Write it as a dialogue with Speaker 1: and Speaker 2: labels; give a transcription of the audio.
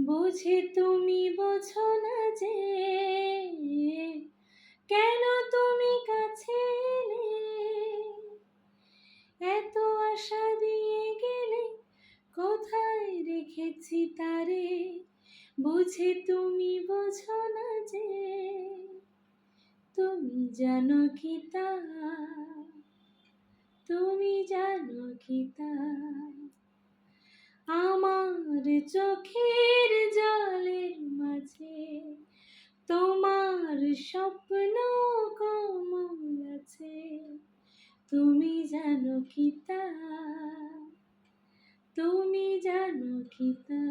Speaker 1: বুঝি তুমি বোঝো না যে কেন তুমি কাছে এলে, এত আশা দিয়ে গেলে কোথায় রেখেছি তারে। বুঝি তুমি বোঝো না যে তুমি জানো কি তা, তুমি জানো কি তা। আমার চোখের জলের মাঝে তোমার স্বপ্ন কোমল আছে, তুমি জানো কি তা, তুমি জানো কি তা।